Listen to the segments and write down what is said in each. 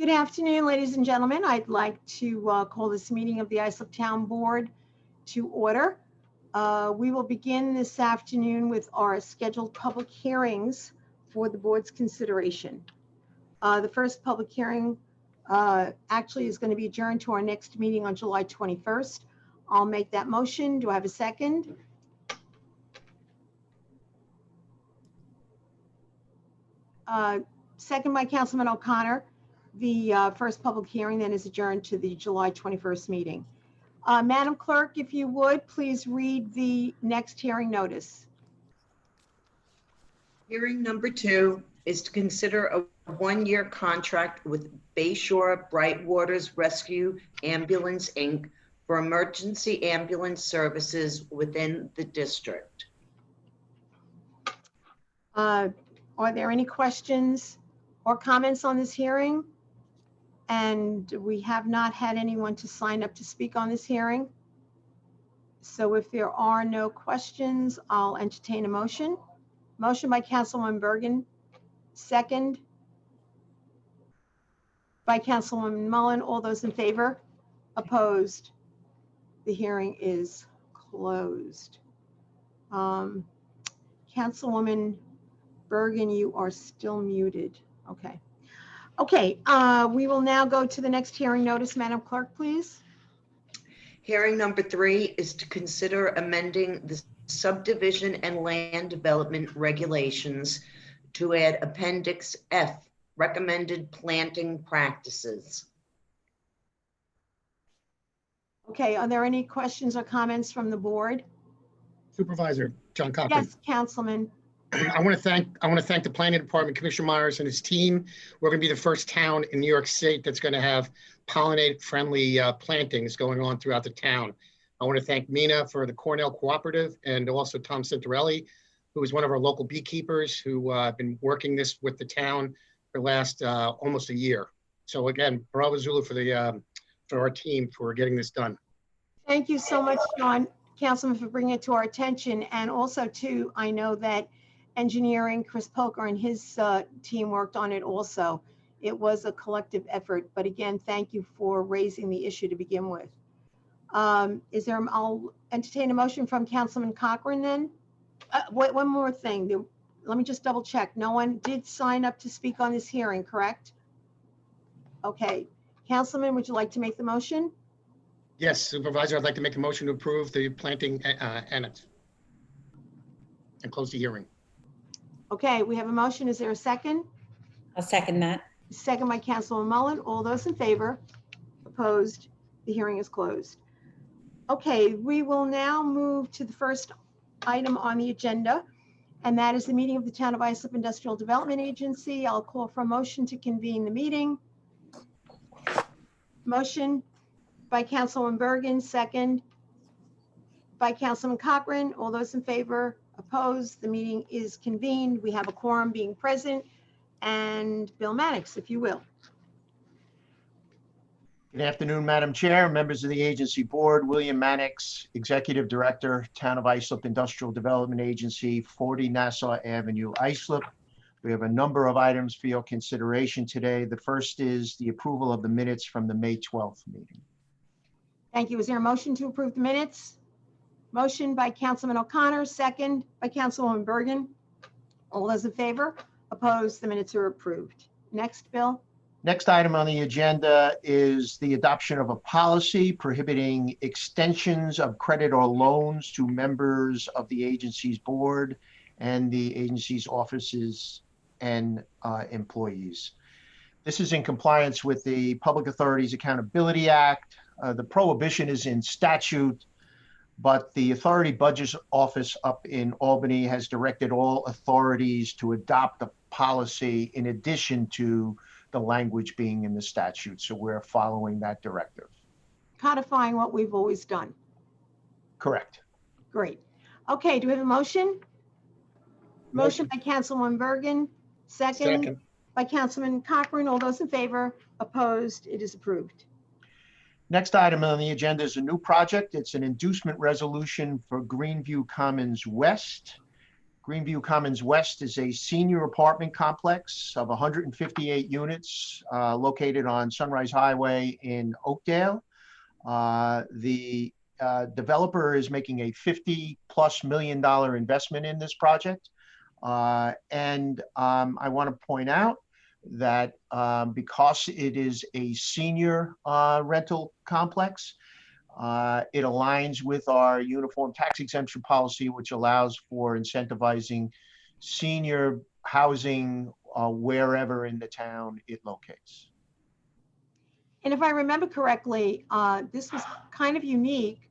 Good afternoon, ladies and gentlemen. I'd like to call this meeting of the Islip Town Board to order. We will begin this afternoon with our scheduled public hearings for the board's consideration. The first public hearing actually is going to be adjourned to our next meeting on July 21st. I'll make that motion. Do I have a second? Second by Councilman O'Connor. The first public hearing then is adjourned to the July 21st meeting. Madam Clerk, if you would, please read the next hearing notice. Hearing number 2 is to consider a one-year contract with Bayshore Bright Waters Rescue Ambulance, Inc. for emergency ambulance services within the district. Are there any questions or comments on this hearing? And we have not had anyone to sign up to speak on this hearing. So if there are no questions, I'll entertain a motion. Motion by Councilwoman Bergen, second by Councilwoman Mullen. All those in favor? Opposed? The hearing is closed. Councilwoman Bergen, you are still muted. Okay. Okay, we will now go to the next hearing notice. Madam Clerk, please. Hearing number 3 is to consider amending the subdivision and land development regulations to add Appendix F, recommended planting practices. Okay, are there any questions or comments from the board? Supervisor John Cochran. Yes, Councilman. I want to thank the Planning Department, Commissioner Myers and his team. We're going to be the first town in New York State that's going to have pollinated-friendly plantings going on throughout the town. I want to thank Mina for the Cornell Cooperative and also Tom Cintarelli, who is one of our local beekeepers who have been working this with the town for the last almost a year. So again, bravo Zulu for our team for getting this done. Thank you so much, John, Councilman, for bringing it to our attention. And also, too, I know that engineering, Chris Poker and his team worked on it also. It was a collective effort, but again, thank you for raising the issue to begin with. I'll entertain a motion from Councilman Cochran then. One more thing, let me just double check. No one did sign up to speak on this hearing, correct? Okay, Councilman, would you like to make the motion? Yes, Supervisor, I'd like to make a motion to approve the planting annex and close the hearing. Okay, we have a motion. Is there a second? I'll second that. Second by Councilwoman Mullen. All those in favor? Opposed? The hearing is closed. Okay, we will now move to the first item on the agenda, and that is the meeting of the Town of Islip Industrial Development Agency. I'll call for a motion to convene the meeting. Motion by Councilwoman Bergen, second by Councilman Cochran. All those in favor? Opposed? The meeting is convened. We have a quorum being present. And Bill Mannix, if you will. Good afternoon, Madam Chair, members of the agency board. William Mannix, Executive Director, Town of Islip Industrial Development Agency, 40 Nassau Avenue, Islip. We have a number of items for your consideration today. The first is the approval of the minutes from the May 12th meeting. Thank you. Is there a motion to approve the minutes? Motion by Councilman O'Connor, second by Councilwoman Bergen. All those in favor? Opposed? The minutes are approved. Next, Bill. Next item on the agenda is the adoption of a policy prohibiting extensions of credit or loans to members of the agency's board and the agency's offices and employees. This is in compliance with the Public Authorities Accountability Act. The prohibition is in statute, but the Authority Budget Office up in Albany has directed all authorities to adopt the policy in addition to the language being in the statute. So we're following that directive. Codifying what we've always done. Correct. Great. Okay, do we have a motion? Motion by Councilwoman Bergen, second by Councilman Cochran. All those in favor? Opposed? It is approved. Next item on the agenda is a new project. It's an inducement resolution for Greenview Commons West. Greenview Commons West is a senior apartment complex of 158 units located on Sunrise Highway in Oakdale. The developer is making a $50+ million investment in this project. I want to point out that because it is a senior rental complex, it aligns with our uniform tax exemption policy, which allows for incentivizing senior housing wherever in the town it locates. And if I remember correctly, this was kind of unique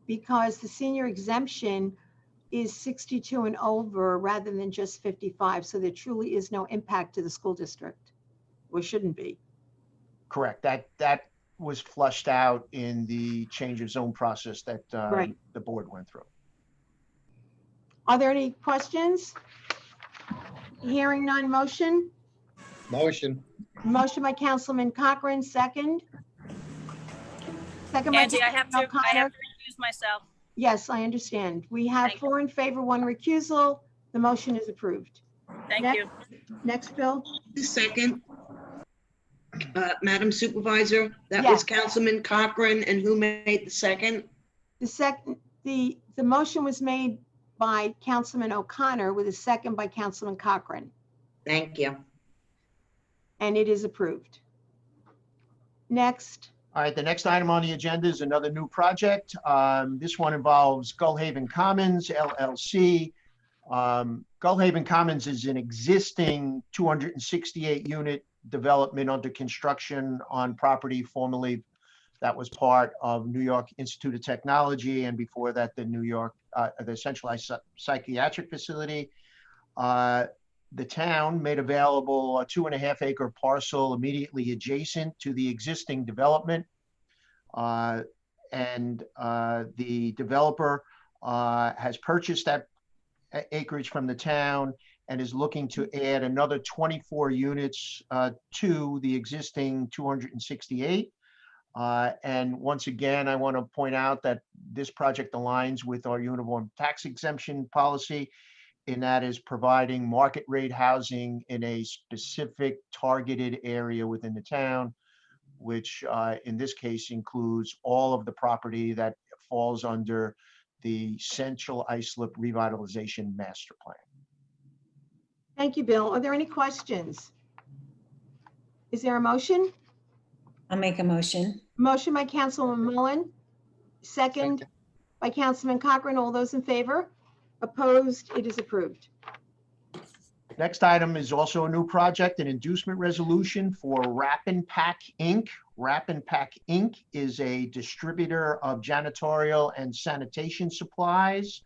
because the senior exemption is 62 and over rather than just 55. So there truly is no impact to the school district, or shouldn't be. Correct. That was flushed out in the change of zone process that Right. the board went through. Are there any questions? Hearing none, motion? Motion. Motion by Councilman Cochran, second. Second by Angie, I have to Councilman O'Connor. recuse myself. Yes, I understand. We have Thank you. 4 in favor, 1 recusal. The motion is approved. Thank Next. you. Next, Bill. Second, Madam Supervisor, that Yes. was Councilman Cochran, and who made the second? The motion was made by Councilman O'Connor with a second by Councilman Cochran, Thank you. and it is approved. Next. All right, the next item on the agenda is another new project. This one involves Gullhaven Commons LLC. Gullhaven Commons is an existing 268 unit development under construction on property formerly that was part of New York Institute of Technology, and before that, the centralized psychiatric facility. The town made available a 2.5 acre parcel immediately adjacent to the existing development. The developer has purchased that acreage from the town and is looking to add another 24 units to the existing 268. And once again, I want to point out that this project aligns with our uniform tax exemption policy, and that is providing market rate housing in a specific targeted area within the town, which in this case includes all of the property that falls under the Central Islip Revitalization Master Plan. Thank you, Bill. Are there any questions? Is there a motion? I'll make a motion. Motion by Councilwoman Mullen, second by Councilman Cochran. All those in favor? Opposed? It is approved. Next item is also a new project, an inducement resolution for Wrap and Pack Inc. Wrap and Pack Inc. is a distributor of janitorial and sanitation supplies.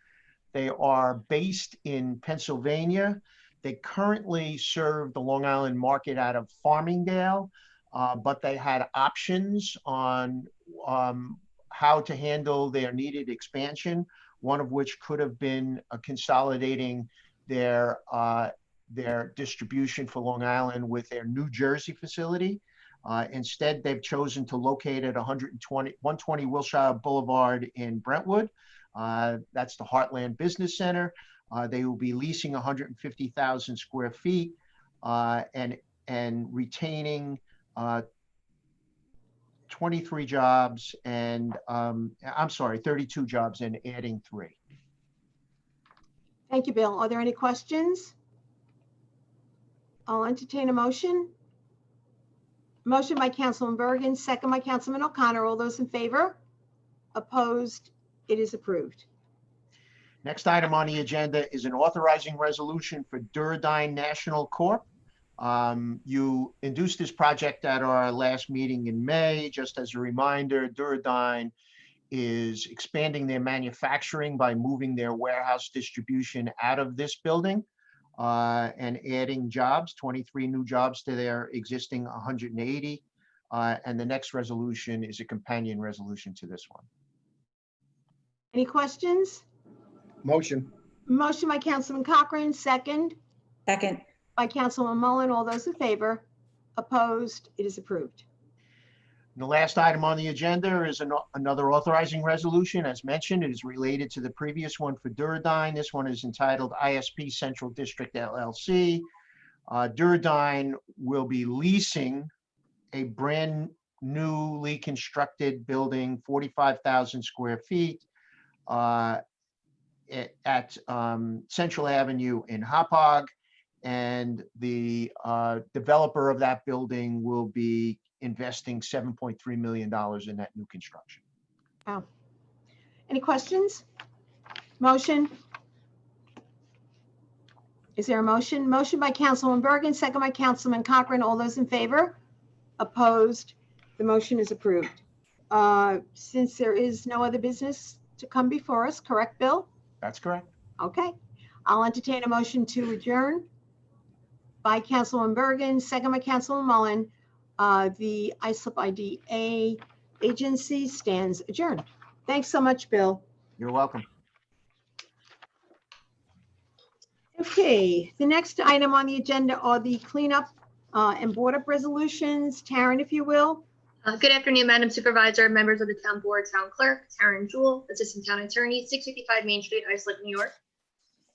They are based in Pennsylvania. They currently serve the Long Island market out of Farmingdale, but they had options on how to handle their needed expansion, one of which could have been consolidating their distribution for Long Island with their New Jersey facility. Instead, they've chosen to locate at 120 Wilshire Boulevard in Brentwood. That's the Heartland Business Center. They will be leasing 150,000 square feet and retaining 23 jobs and 32 jobs and adding 3. Thank you, Bill. Are there any questions? I'll entertain a motion. Motion by Councilman Bergen, second by Councilman O'Connor. All those in favor? Opposed? It is approved. Next item on the agenda is an authorizing resolution for Duradyne National Corp. You induced this project at our last meeting in May. Just as a reminder, Duradyne is expanding their manufacturing by moving their warehouse distribution out of this building and adding jobs, 23 new jobs to their existing 180. And the next resolution is a companion resolution to this one. Any questions? Motion. Motion by Councilman Cochran, second Second. by Councilman Mullen. All those in favor? Opposed? It is approved. The last item on the agenda is another authorizing resolution. As mentioned, it is related to the previous one for Duradyne. This one is entitled ISP Central District LLC. Duradyne will be leasing a brand newly constructed building, 45,000 square feet, at Central Avenue in Hauppauge. And the developer of that building will be investing $7.3 million in that new construction. Wow. Any questions? Motion? Is there a motion? Motion by Councilman Bergen, second by Councilman Cochran. All those in favor? Opposed? The motion is approved. Since there is no other business to come before us, correct, Bill? That's correct. Okay. I'll entertain a motion to adjourn by Councilman Bergen, second by Councilman Mullen. The ISLIP IDA agency stands adjourned. Thanks so much, Bill. You're welcome. Okay, the next item on the agenda are the cleanup and board up resolutions. Taryn, if you will. Good afternoon, Madam Supervisor, members of the Town Board, Town Clerk, Taryn Jewell, Assistant Town Attorney, 655 Main Street, Islip, New York.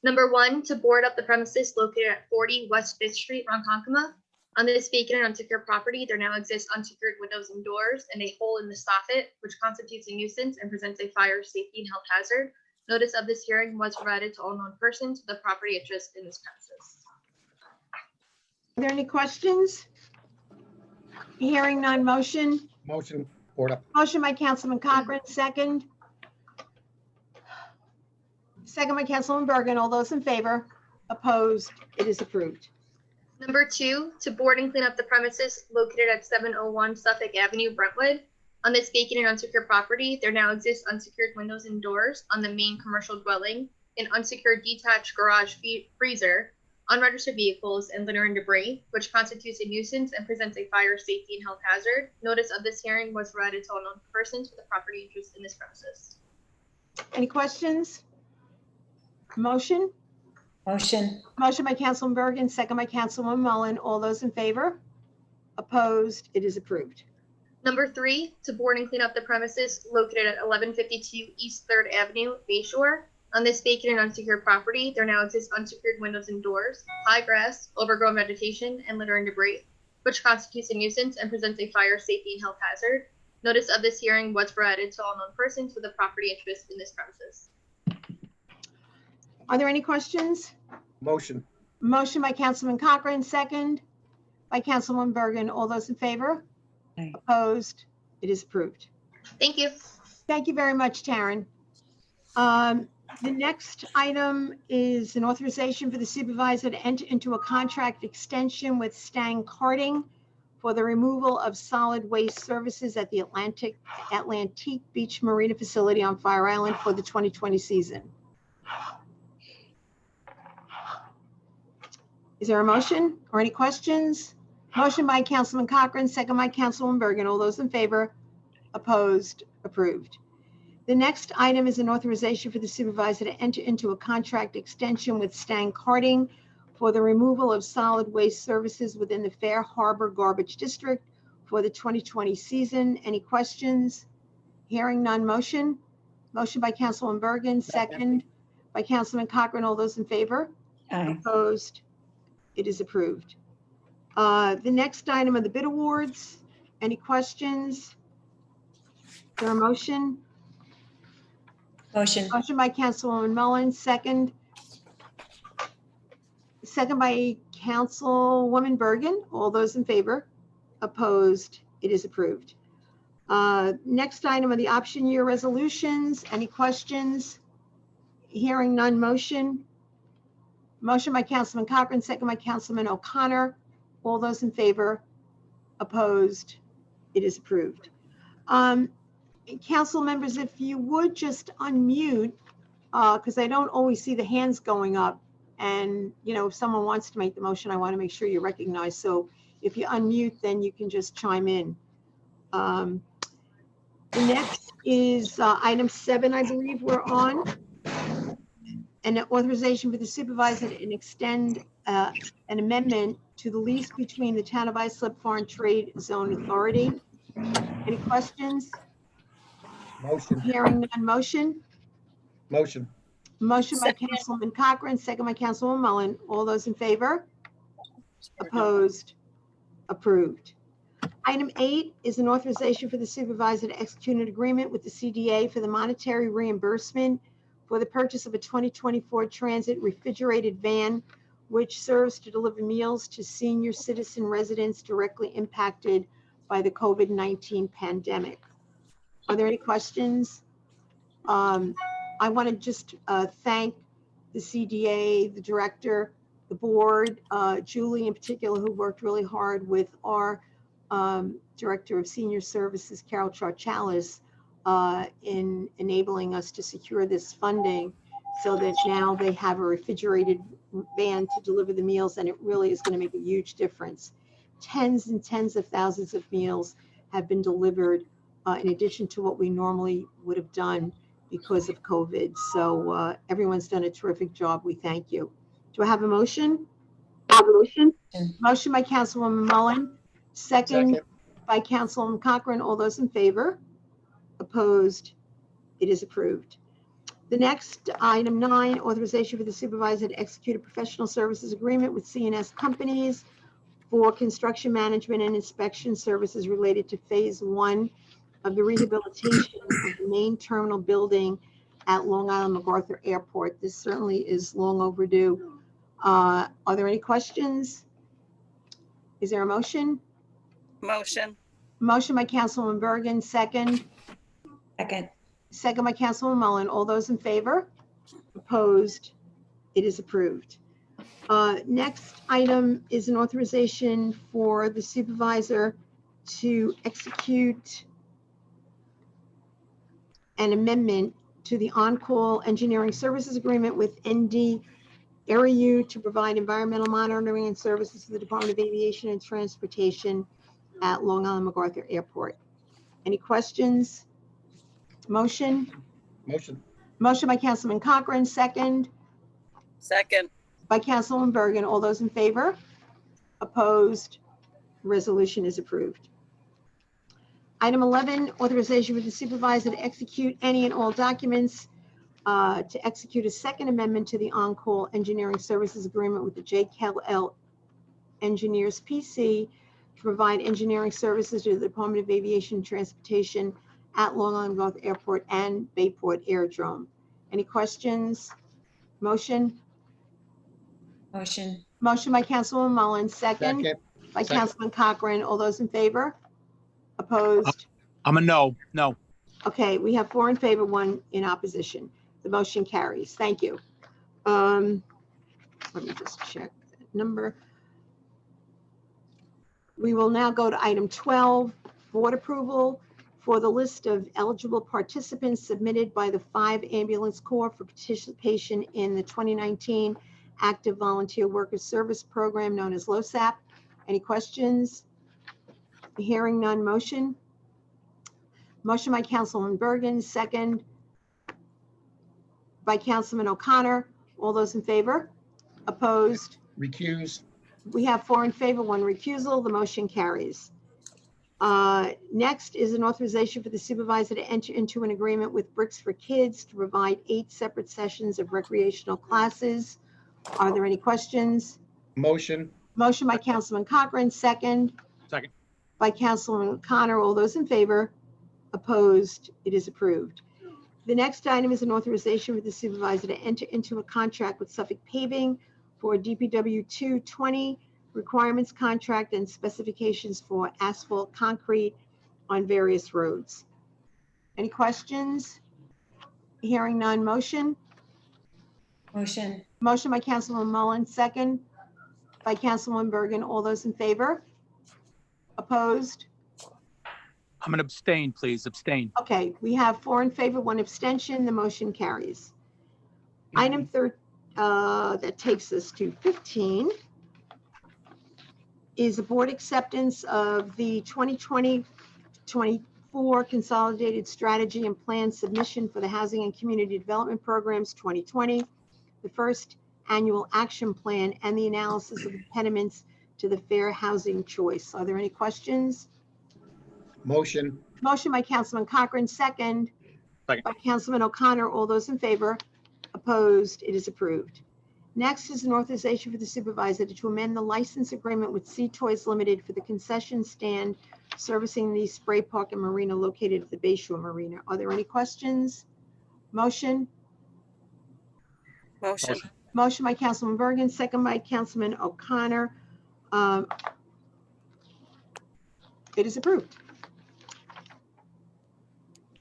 Number 1, to board up the premises located at 40 West 5th Street, Ronkonkoma. On this vacant and unsecured property, there now exists unsecured windows and doors and a hole in the soffit, which constitutes a nuisance and presents a fire, safety, and health hazard. Notice of this hearing was provided to all known persons with the property interest in this premises. Are there any questions? Hearing none, motion. Motion, board up. Motion by Councilman Cochran, second. Second by Councilman Bergen. All those in favor? Opposed? It is approved. Number 2, to board and clean up the premises located at 701 Suffolk Avenue, Brentwood. On this vacant and unsecured property, there now exists unsecured windows and doors on the main commercial dwelling, an unsecured detached garage freezer, unregistered vehicles, and litter and debris, which constitutes a nuisance and presents a fire, safety, and health hazard. Notice of this hearing was provided to all known persons with a property interest in this premises. Any questions? Motion? Motion. Motion by Councilman Bergen, second by Councilwoman Mullen. All those in favor? Opposed? It is approved. Number 3, to board and clean up the premises located at 1152 East 3rd Avenue, Bayshore. On this vacant and unsecured property, there now exists unsecured windows and doors, high grass, overgrown vegetation, and litter and debris, which constitutes a nuisance and presents a fire, safety, and health hazard. Notice of this hearing was provided to all known persons with a property interest in this premises. Are there any questions? Motion. Motion by Councilman Cochran, second by Councilwoman Bergen. All those in favor? Aye. Opposed? It is approved. Thank you. Thank you very much, Taryn. The next item is an authorization for the supervisor to enter into a contract extension with Stang Karting for the removal of solid waste services at the Atlantique Beach Marina facility on Fire Island for the 2020 season. Is there a motion or any questions? Motion by Councilman Cochran, second by Councilwoman Bergen. All those in favor? Opposed? Approved. The next item is an authorization for the supervisor to enter into a contract extension with Stang Karting for the removal of solid waste services within the Fair Harbor Garbage District for the 2020 season. Any questions? Hearing none, motion. Motion by Councilwoman Bergen, second by Councilman Cochran. All those in favor? Aye. Opposed? It is approved. The next item are the bid awards. Any questions? Is there a motion? Motion. Motion by Councilwoman Mullen, second. Second by Councilwoman Bergen. All those in favor? Opposed? It is approved. Next item are the option year resolutions. Any questions? Hearing none, motion. Motion by Councilman Cochran, second by Councilman O'Connor. All those in favor? Opposed? It is approved. Council members, if you would just unmute, because I don't always see the hands going up. And, you know, if someone wants to make the motion, I want to make sure you're recognized. So if you unmute, then you can just chime in. The next is item 7, I believe we're on. An authorization for the supervisor to extend an amendment to the lease between the Town of Islip Foreign Trade Zone Authority Any questions? Motion. Hearing none, motion? Motion. Motion by Second. Councilwoman Cochran, second by Councilwoman Mullen. All those in favor? Opposed? Approved. Item 8 is an authorization for the supervisor to execute an agreement with the CDA for the monetary reimbursement for the purchase of a 2024 Transit refrigerated van, which serves to deliver meals to senior citizen residents directly impacted by the COVID-19 pandemic. Are there any questions? I want to just thank the CDA, the director, the board, Julie in particular, who worked really hard with our Director of Senior Services, Carol Charchalis, in enabling us to secure this funding so that now they have a refrigerated van to deliver the meals, and it really is going to make a huge difference. Tens and tens of thousands of meals have been delivered in addition to what we normally would have done because of COVID. So everyone's done a terrific job. We thank you. Do I have a motion? Motion by Councilwoman Mullen, second by Councilwoman Cochran. All those in favor? Opposed? It is approved. The next, item 9, authorization for the supervisor to execute a professional services agreement with C&S companies for construction management and inspection services related to phase 1 of the rehabilitation of the main terminal building at Long Island MacArthur Airport. This certainly is long overdue. Are there any questions? Is there a motion? Motion. Motion by Councilwoman Bergen, second. Second. Second by Councilwoman Mullen. All those in favor? Opposed? It is approved. Next item is an authorization for the supervisor to execute an amendment to the on-call engineering services agreement with ND AREU to provide environmental monitoring and services to the Department of Aviation and Transportation at Long Island MacArthur Airport. Any questions? Motion? Motion. Motion by Councilman Cochran, second Second. by Councilwoman Bergen. All those in favor? Opposed? Resolution is approved. Item 11, authorization for the supervisor to execute any and all documents to execute a second amendment to the on-call engineering services agreement with the JKL Engineers PC to provide engineering services to the Department of Aviation and Transportation at Long Island MacArthur Airport and Bayport Aerodrome. Any questions? Motion? Motion. Motion by Councilwoman Mullin, second Second. by Second. Councilman Cochran. All those in favor? Opposed? I'm a no. Okay, we have 4 in favor, 1 in opposition. The motion carries. Thank you. Let me just check that number. We will now go to item 12, board approval for the list of eligible participants submitted by the 5 ambulance corps for participation in the 2019 Active Volunteer Workers Service Program known as LOSAP. Any questions? Hearing none, motion? Motion by Councilman Bergen, second by Councilman O'Connor. All those in favor? Opposed? Recuse. We have 4 in favor, 1 recusal. The motion carries. Next is an authorization for the supervisor to enter into an agreement with Bricks for Kids to provide 8 separate sessions of recreational classes. Are there any questions? Motion. Motion by Councilman Cochran, second Second. by Councilman O'Connor. All those in favor? Opposed? It is approved. The next item is an authorization for the supervisor to enter into a contract with Suffolk Paving for DPW 220 requirements contract and specifications for asphalt concrete on various roads. Any questions? Hearing none, motion? Motion. Motion by Councilwoman Mullen, second by Councilwoman Bergen. All those in favor? Opposed? I'm an abstain, please. Abstain. Okay, we have 4 in favor, 1 abstention. The motion carries. Item 3, that takes us to 15, is a board acceptance of the 2020-24 Consolidated Strategy and Plan Submission for the Housing and Community Development Programs 2020, the first annual action plan, and the analysis of impediments to the fair housing choice. Are there any questions? Motion. Motion by Councilman Cochran, second. Second. By Councilman O'Connor. All those in favor? Opposed? It is approved. Next is an authorization for the supervisor to amend the license agreement with Sea Toys Limited for the concession stand servicing the spray park and marina located at the Bay Shore Marina. Are there any questions? Motion? Motion. Motion by Councilman Bergen, second by Councilman O'Connor. It is approved.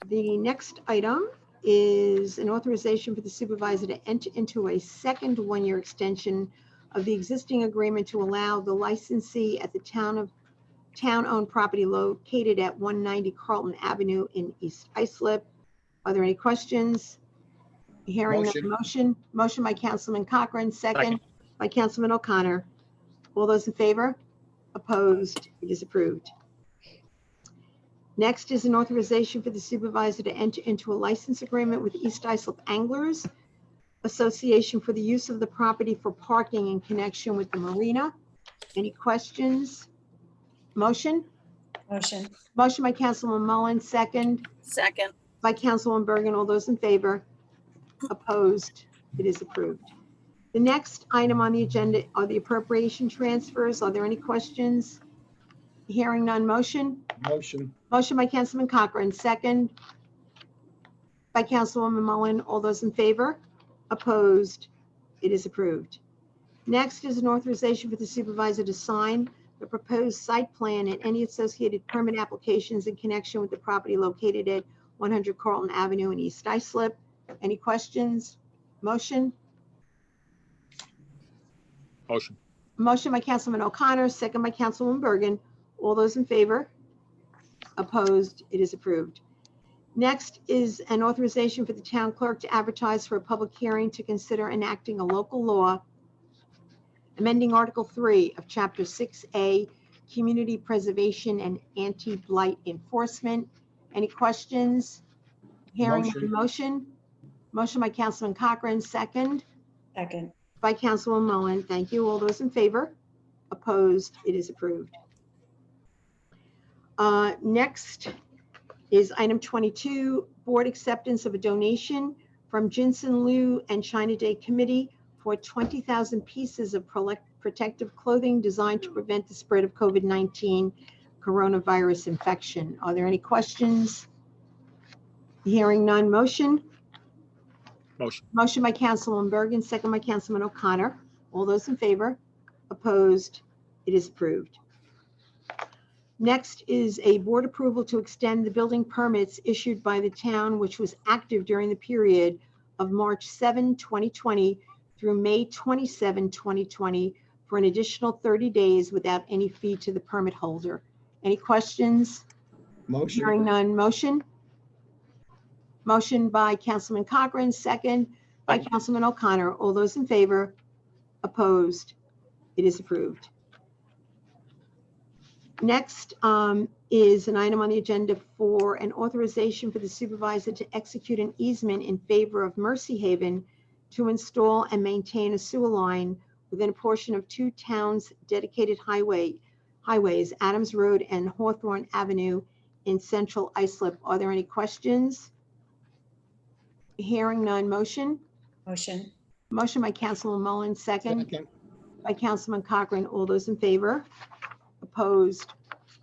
The next item is an authorization for the supervisor to enter into a second one-year extension of the existing agreement to allow the licensee at the town-owned property located at 190 Carlton Avenue in East Islip. Are there any questions? Hearing none. Motion by Councilman Cochran, second by Councilman O'Connor. All those in favor? Opposed? It is approved. Next is an authorization for the supervisor to enter into a license agreement with East Islip Anglers Association for the use of the property for parking in connection with the marina. Any questions? Motion? Motion. Motion by Councilman Mullen, second Second. by Councilman Bergen. All those in favor? Opposed? It is approved. The next item on the agenda are the appropriation transfers. Are there any questions? Hearing none. Motion? Motion. Motion by Councilman Cochran, second by Councilwoman Mullen. All those in favor? Opposed? It is approved. Next is an authorization for the supervisor to sign the proposed site plan and any associated permit applications in connection with the property located at 100 Carlton Avenue in East Islip. Any questions? Motion? Motion. Motion by Councilman O'Connor, second by Councilwoman Bergen. All those in favor? Opposed? It is approved. Next is an authorization for the town clerk to advertise for a public hearing to consider enacting a local law amending Article 3 of Chapter 6A, Community Preservation and Anti-Blight Enforcement. Any questions? Hearing none. Motion? Motion by Councilman Cochran, second Second. by Councilwoman Mullen. Thank you. All those in favor? Opposed? It is approved. Next is item 22, board acceptance of a donation from Jinsun Liu and China Day Committee for 20,000 pieces of protective clothing designed to prevent the spread of COVID-19 coronavirus infection. Are there any questions? Hearing none. Motion? Motion. Motion by Councilman Bergen, second by Councilman O'Connor. All those in favor? Opposed? It is approved. Next is a board approval to extend the building permits issued by the town, which was active during the period of March 7, 2020 through May 27, 2020 for an additional 30 days without any fee to the permit holder. Any questions? Motion. Hearing none. Motion? Motion by Councilman Cochran, second by Councilman O'Connor. All those in favor? Opposed? It is approved. Next is an item on the agenda for an authorization for the supervisor to execute an easement in favor of Mercy Haven to install and maintain a sewer line within a portion of two towns' dedicated highways, Adams Road and Hawthorne Avenue in central Islip. Are there any questions? Hearing none. Motion? Motion. Motion by Councilman Mullen, second by Councilman Cochran. All those in favor? Opposed?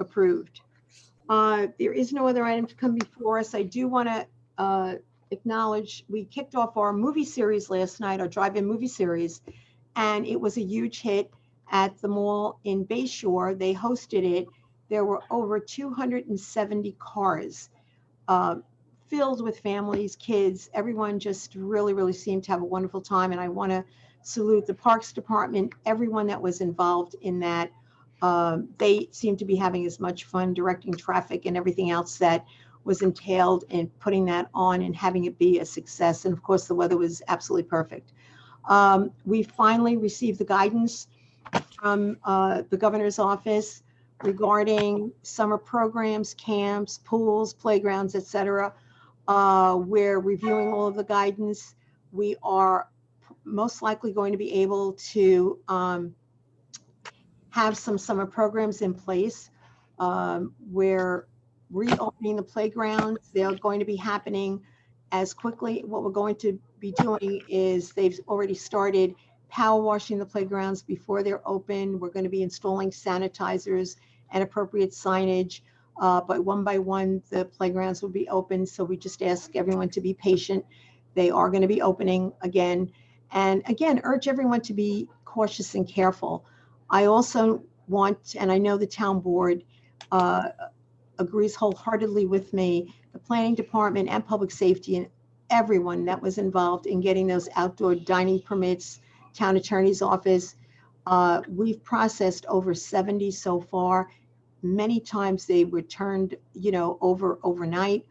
Approved. There is no other item to come before us. I do want to acknowledge we kicked off our movie series last night, our drive-in movie series, and it was a huge hit at the mall in Bayshore. They hosted it. There were over 270 cars filled with families, kids. Everyone just really seemed to have a wonderful time, and I want to salute the Parks Department, everyone that was involved in that. They seem to be having as much fun directing traffic and everything else that was entailed in putting that on and having it be a success. And of course, the weather was absolutely perfect. We finally received the guidance from the governor's office regarding summer programs, camps, pools, playgrounds, etc. We're reviewing all of the guidance. We are most likely going to be able to have some summer programs in place where reopening the playgrounds. They're going to be happening as quickly. What we're going to be doing is they've already started power washing the playgrounds before they're open. We're going to be installing sanitizers and appropriate signage. But one by one, the playgrounds will be open. So we just ask everyone to be patient. They are going to be opening again. And again, urge everyone to be cautious and careful. I also want, and I know the town board agrees wholeheartedly with me, the planning department and public safety and everyone that was involved in getting those outdoor dining permits, town attorney's office. We've processed over 70 so far. Many times they were turned, overnight.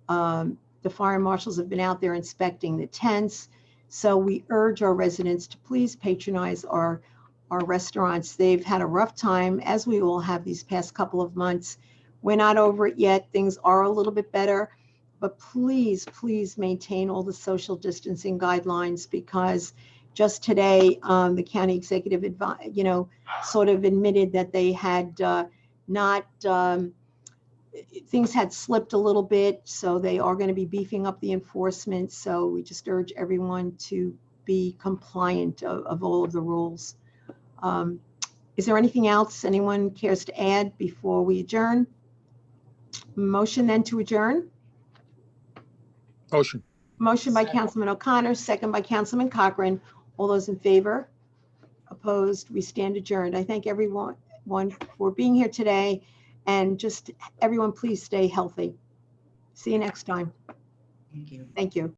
The fire marshals have been out there inspecting the tents. So we urge our residents to please patronize our restaurants. They've had a rough time, as we all have these past couple of months. We're not over it yet. Things are a little bit better, but please maintain all the social distancing guidelines, because just today, the county executive, sort of admitted that they had things had slipped a little bit, so they are going to be beefing up the enforcement. So we just urge everyone to be compliant of all of the rules. Is there anything else anyone cares to add before we adjourn? Motion then to adjourn. Motion. Motion by Councilman O'Connor, second by Councilman Cochran. All those in favor? Opposed? We stand adjourned. I thank everyone for being here today, and just everyone, please stay healthy. See you next time. Thank you. Thank you.